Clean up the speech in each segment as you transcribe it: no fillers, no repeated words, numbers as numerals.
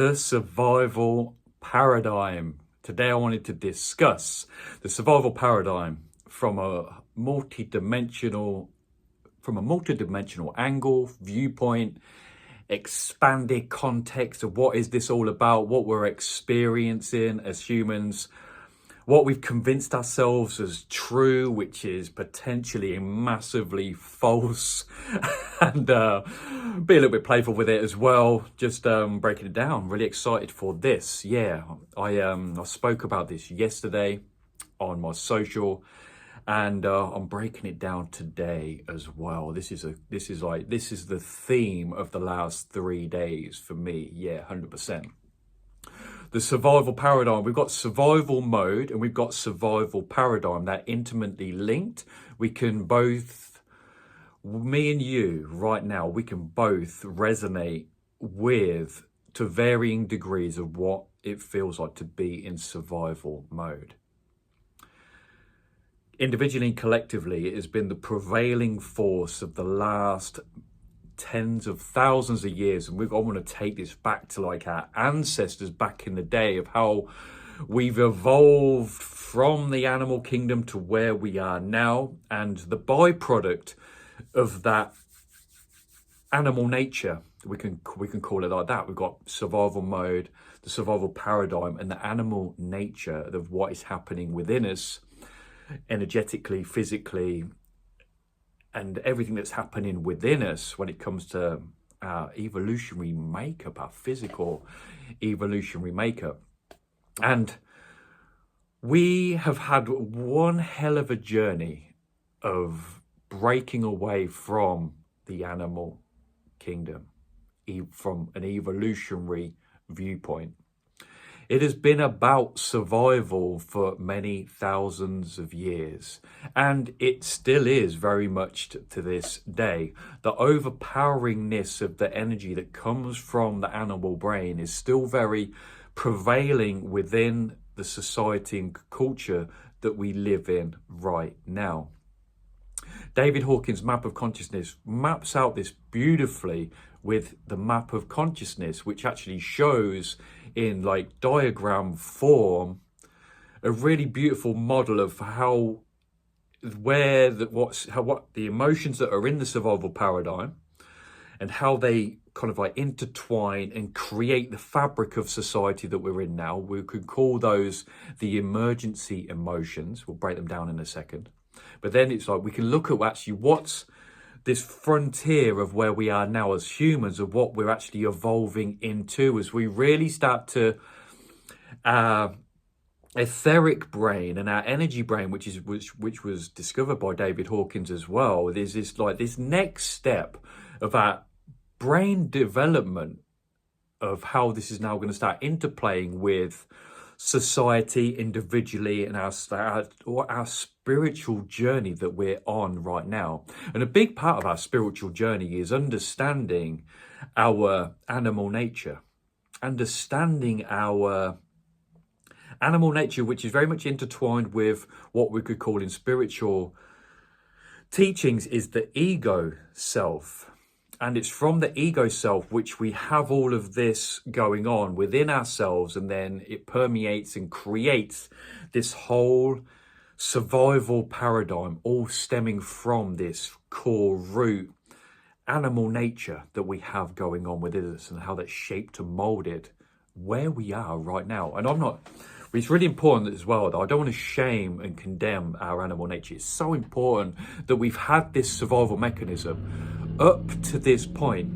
the survival paradigm. Today I wanted to discuss the survival paradigm from a multi-dimensional angle, viewpoint, expanded context of what is this all about, what we're experiencing as humans, what we've convinced ourselves as true, which is potentially massively false, and be a little bit playful with it as well, just breaking it down. Really excited for this. I spoke about this yesterday on my social, and I'm breaking it down today as well. This is the theme of the last 3 days for me. 100%. The survival paradigm. We've got survival mode and we've got survival paradigm. They're intimately linked. We can both, me and you right now, we can both resonate with, to varying degrees, of what it feels like to be in survival mode. Individually and collectively, it has been the prevailing force of the last tens of thousands of years, and I want to take this back to like our ancestors back in the day, of how we've evolved from the animal kingdom to where we are now, and the byproduct of that animal nature, we can call it like that. We've got survival mode, the survival paradigm, and the animal nature of what is happening within us energetically, physically, and everything that's happening within us when it comes to our evolutionary makeup, our physical evolutionary makeup. And we have had one hell of a journey of breaking away from the animal kingdom, from an evolutionary viewpoint. It has been about survival for many thousands of years, and it still is very much to this day. The overpoweringness of the energy that comes from the animal brain is still very prevailing within the society and culture that we live in right now. David Hawkins' map of consciousness maps out this beautifully with the map of consciousness, which actually shows in like diagram form a really beautiful model of what the emotions that are in the survival paradigm and how they kind of like intertwine and create the fabric of society that we're in now. We could call those the emergency emotions. We'll break them down in a second. But then it's like we can look at actually what's this frontier of where we are now as humans, of what we're actually evolving into as we really start to our etheric brain and our energy brain, which was discovered by David Hawkins as well. There's this next step of our brain development, of how this is now going to start interplaying with society individually and our spiritual journey that we're on right now. And a big part of our spiritual journey is understanding our animal nature, which is very much intertwined with what we could call in spiritual teachings is the ego self. And it's from the ego self which we have all of this going on within ourselves, and then it permeates and creates this whole survival paradigm, all stemming from this core root animal nature that we have going on within us, and how that's shaped and molded where we are right now. And it's really important as well, though, I don't want to shame and condemn our animal nature. It's so important that we've had this survival mechanism up to this point,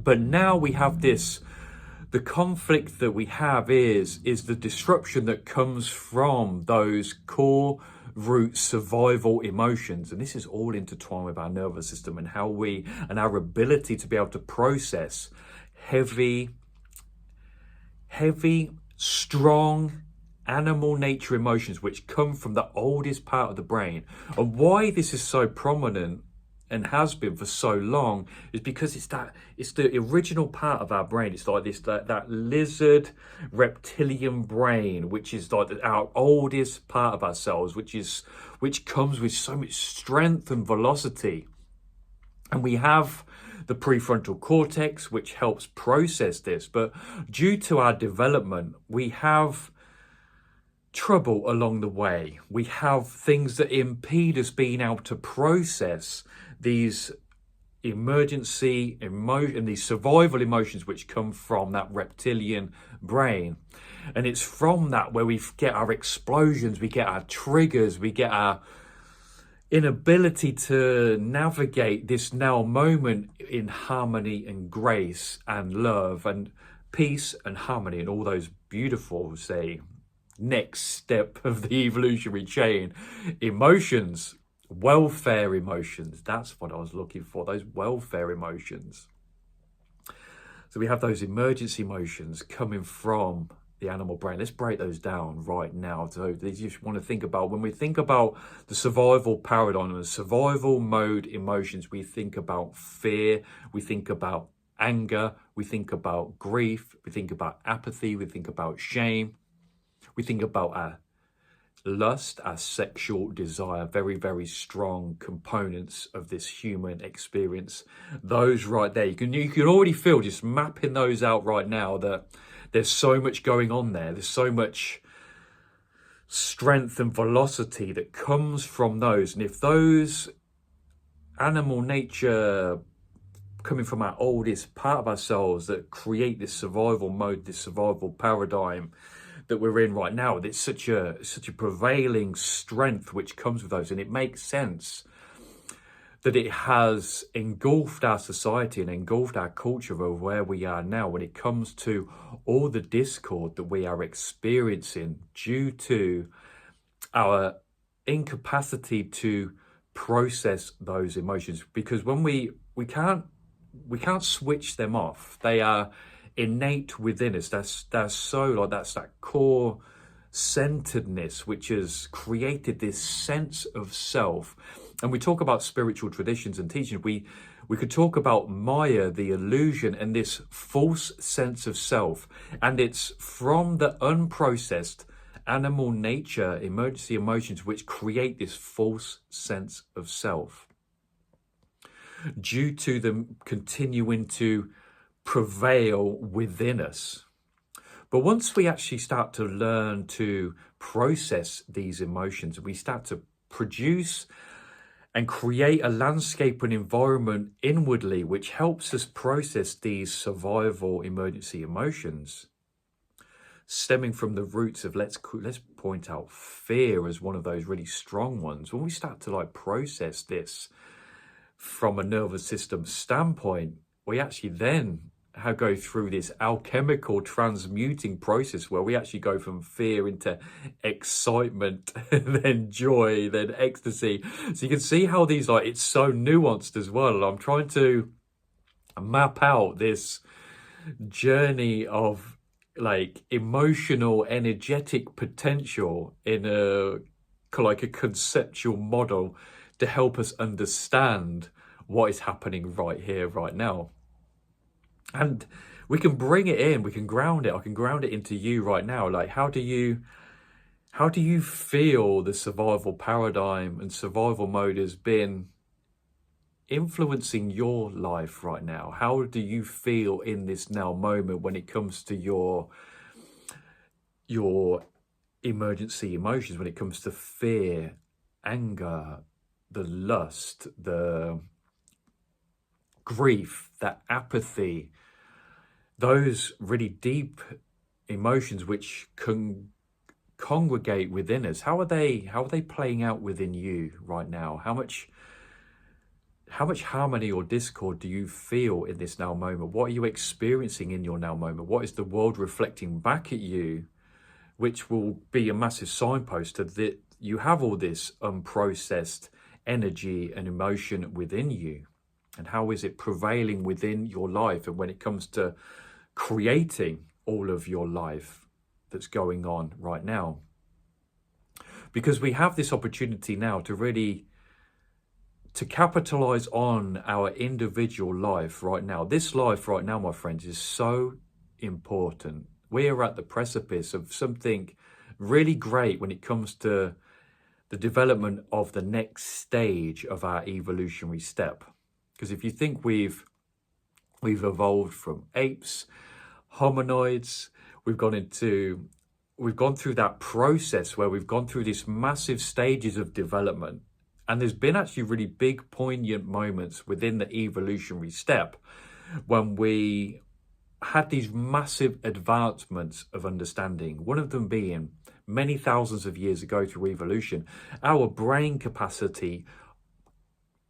but now we have the conflict that we have is the disruption that comes from those core root survival emotions. And this is all intertwined with our nervous system and our ability to be able to process heavy, strong animal nature emotions, which come from the oldest part of the brain. And why this is so prominent and has been for so long is because it's the original part of our brain. It's like that lizard reptilian brain, which is like our oldest part of ourselves, which comes with so much strength and velocity. And we have the prefrontal cortex, which helps process this. But due to our development, we have trouble along the way. We have things that impede us being able to process these emergency emotion, these survival emotions which come from that reptilian brain. And it's from that where we get our explosions, we get our triggers, we get our inability to navigate this now moment in harmony and grace and love and peace and harmony and all those beautiful, say, next step of the evolutionary chain emotions. Welfare emotions, that's what I was looking for, those welfare emotions. So we have those emergency emotions coming from the animal brain. Let's break those down right now. So you just want to think about, when we think about the survival paradigm and survival mode emotions, we think about fear, we think about anger, we think about grief, we think about apathy, we think about shame, we think about our lust, our sexual desire, very, very strong components of this human experience. Those right there, you can already feel, just mapping those out right now, that there's so much going on there. There's so much strength and velocity that comes from those. And if those animal nature coming from our oldest part of ourselves that create this survival mode, this survival paradigm that we're in right now, it's such a prevailing strength which comes with those, and it makes sense that it has engulfed our society and engulfed our culture of where we are now when it comes to all the discord that we are experiencing due to our incapacity to process those emotions. Because when we can't switch them off, they are innate within us. That's so, like, that's that core centeredness which has created this sense of self. And we talk about spiritual traditions and teachings, we could talk about Maya, the illusion, and this false sense of self. And it's from the unprocessed animal nature emergency emotions which create this false sense of self, due to them continuing to prevail within us. But once we actually start to learn to process these emotions, we start to produce and create a landscape and environment inwardly which helps us process these survival emergency emotions, stemming from the roots of, let's point out fear as one of those really strong ones. When we start to process this from a nervous system standpoint, we actually then go through this alchemical transmuting process where we actually go from fear into excitement, then joy, then ecstasy. So you can see how these, it's so nuanced as well. I'm trying to map out this journey of emotional, energetic potential in a conceptual model to help us understand what is happening right here, right now. And we can bring it in, we can ground it. I can ground it into you right now. How do you feel the survival paradigm and survival mode has been influencing your life right now? How do you feel in this now moment when it comes to your emergency emotions, when it comes to fear, anger, the lust, the grief, that apathy, those really deep emotions which can congregate within us? How are they playing out within you right now? How much harmony or discord do you feel in this now moment? What are you experiencing in your now moment? What is the world reflecting back at you, which will be a massive signpost to that you have all this unprocessed energy and emotion within you? And how is it prevailing within your life? And when it comes to creating all of your life that's going on right now, because we have this opportunity now to really capitalize on our individual life right now. This life right now, my friends, is so important. We are at the precipice of something really great when it comes to the development of the next stage of our evolutionary step. Because if you think we've We've evolved from apes, hominoids. We've gone through that process where we've gone through these massive stages of development. And there's been actually really big, poignant moments within the evolutionary step when we had these massive advancements of understanding. One of them being many thousands of years ago through evolution, our brain capacity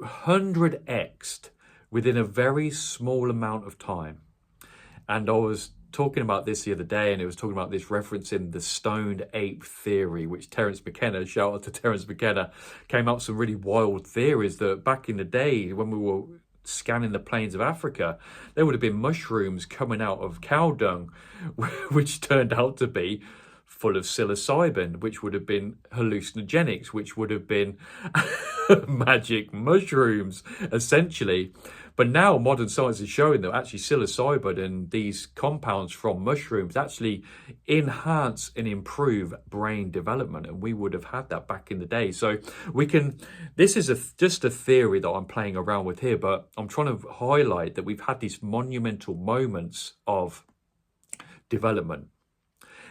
100x'd within a very small amount of time. And I was talking about this the other day, and it was talking about this referencing the stoned ape theory, which Terence McKenna, shout out to Terence McKenna, came up with some really wild theories that back in the day when we were scanning the plains of Africa, there would have been mushrooms coming out of cow dung, which turned out to be full of psilocybin, which would have been hallucinogenics, which would have been magic mushrooms, essentially. But now modern science is showing that actually psilocybin and these compounds from mushrooms actually enhance and improve brain development. And we would have had that back in the day. So this is just a theory that I'm playing around with here, but I'm trying to highlight that we've had these monumental moments of development.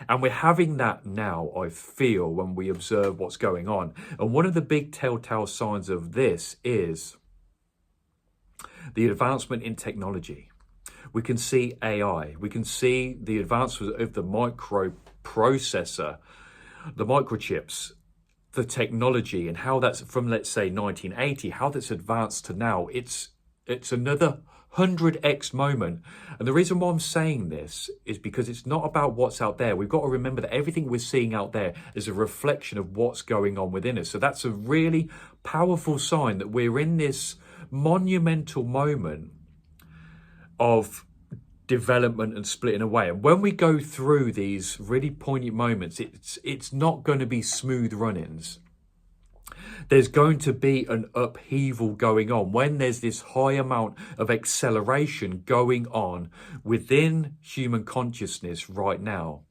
And we're having that now, I feel, when we observe what's going on. And one of the big telltale signs of this is the advancement in technology. We can see AI. We can see the advancement of the microprocessor, the microchips, the technology, and how that's from, let's say, 1980, how that's advanced to now. It's another 100x moment. And the reason why I'm saying this is because it's not about what's out there. We've got to remember that everything we're seeing out there is a reflection of what's going on within us. So that's a really powerful sign that we're in this monumental moment of development and splitting away. And when we go through these really poignant moments, it's not going to be smooth run-ins. There's going to be an upheaval going on when there's this high amount of acceleration going on within human consciousness right now.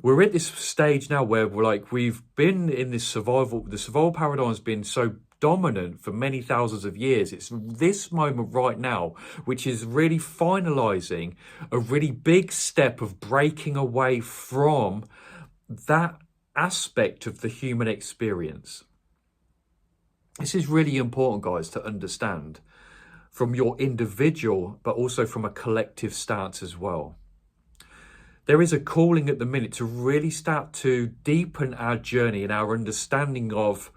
We're at this stage now where we've been in the survival paradigm has been so dominant for many thousands of years. It's this moment right now which is really finalizing a really big step of breaking away from that aspect of the human experience. This is really important, guys, to understand from your individual, but also from a collective stance as well. There is a calling at the minute to really start to deepen our journey and our understanding of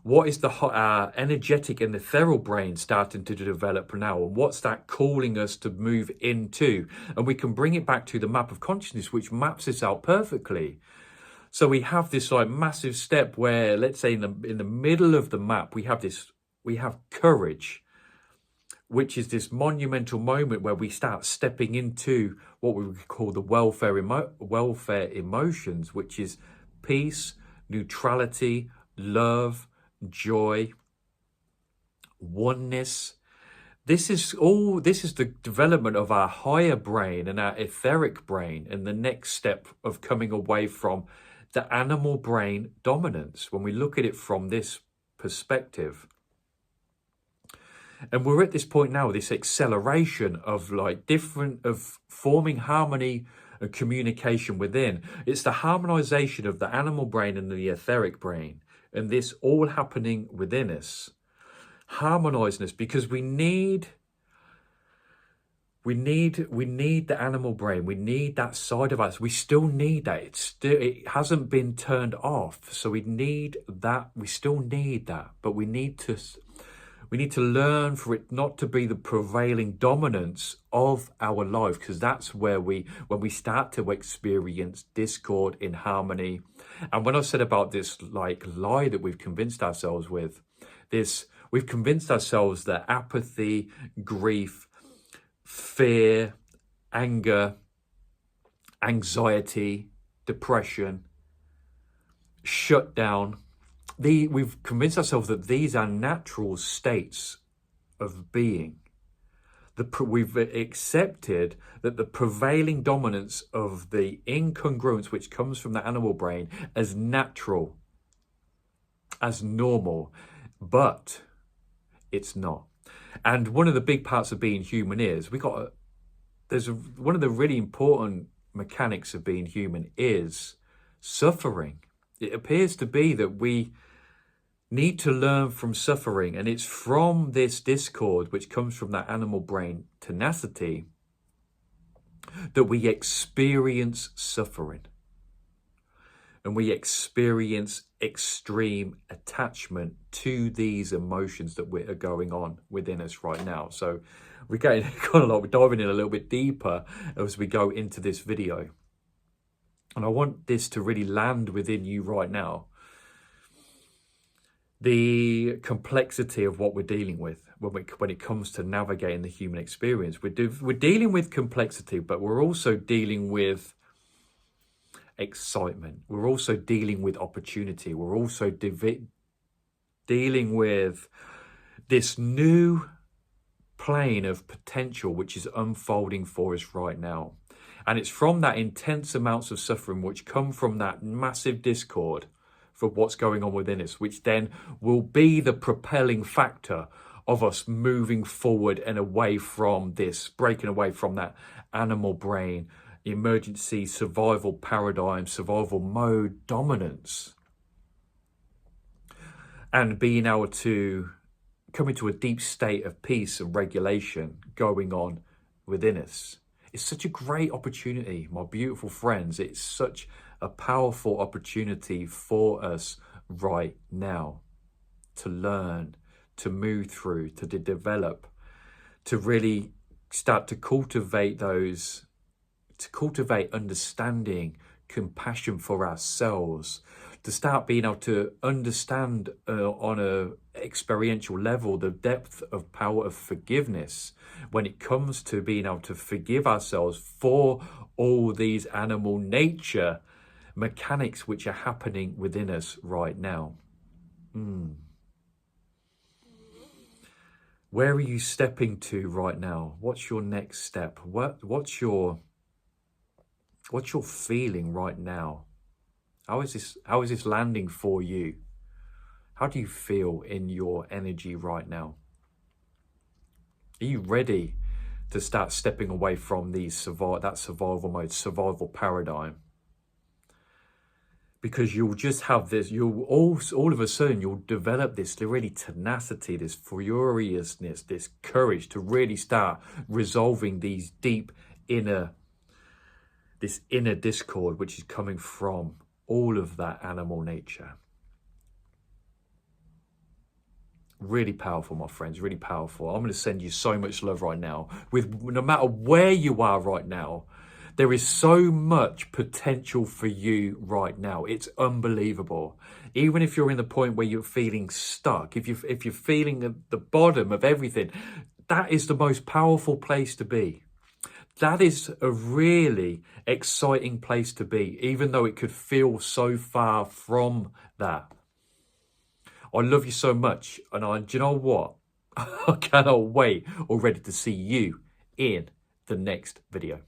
what is the energetic and ethereal brain starting to develop now, and what's that calling us to move into. And we can bring it back to the map of consciousness, which maps this out perfectly. So we have this massive step where, let's say in the middle of the map, we have courage, which is this monumental moment where we start stepping into what we would call the welfare emotions, which is peace, neutrality, love, joy, oneness. This is the development of our higher brain and our etheric brain, and the next step of coming away from the animal brain dominance when we look at it from this perspective. And we're at this point now, this acceleration of forming harmony and communication within. It's the harmonization of the animal brain and the etheric brain, and this all happening within us, harmonizing us, because we need the animal brain. We need that side of us. We still need that. It hasn't been turned off. So we need that. We still need that, but we need to learn for it not to be the prevailing dominance of our life, because that's where when we start to experience discord in harmony. And when I said about this lie that we've convinced ourselves with, we've convinced ourselves that apathy, grief, fear, anger, anxiety, depression, shutdown, we've convinced ourselves that these are natural states of being. We've accepted that the prevailing dominance of the incongruence which comes from the animal brain as natural, as normal, but it's not. And one of the big parts of being human is one of the really important mechanics of being human is suffering. It appears to be that we need to learn from suffering, and it's from this discord, which comes from that animal brain tenacity, that we experience suffering. And we experience extreme attachment to these emotions that are going on within us right now. So we're we're diving in a little bit deeper as we go into this video. And I want this to really land within you right now. The complexity of what we're dealing with when it comes to navigating the human experience. We're dealing with complexity, but we're also dealing with excitement. We're also dealing with opportunity. We're also dealing with this new plane of potential which is unfolding for us right now. And it's from that intense amounts of suffering which come from that massive discord for what's going on within us, which then will be the propelling factor of us moving forward and away from this, breaking away from that animal brain, emergency survival paradigm, survival mode dominance, and being able to come into a deep state of peace and regulation going on within us. It's such a great opportunity, my beautiful friends. It's such a powerful opportunity for us right now to learn, to move through, to develop, to really start to cultivate understanding, compassion for ourselves, to start being able to understand on a experiential level the depth of power of forgiveness when it comes to being able to forgive ourselves for all these animal nature mechanics which are happening within us right now. Where are you stepping to right now? What's your next step? What's your feeling right now? How is this landing for you? How do you feel in your energy right now? Are you ready to start stepping away from that survival mode, survival paradigm? Because you'll just have this, all of a sudden you'll develop this really tenacity, this furiousness, this courage to really start resolving these deep inner discord which is coming from all of that animal nature. Really powerful, my friends, really powerful. I'm going to send you so much love right now. No matter where you are right now, there is so much potential for you right now. It's unbelievable. Even if you're in the point where you're feeling stuck, if you're feeling at the bottom of everything, that is the most powerful place to be. That is a really exciting place to be, even though it could feel so far from that. I love you so much, and do you know what? I cannot wait already to see you in the next video.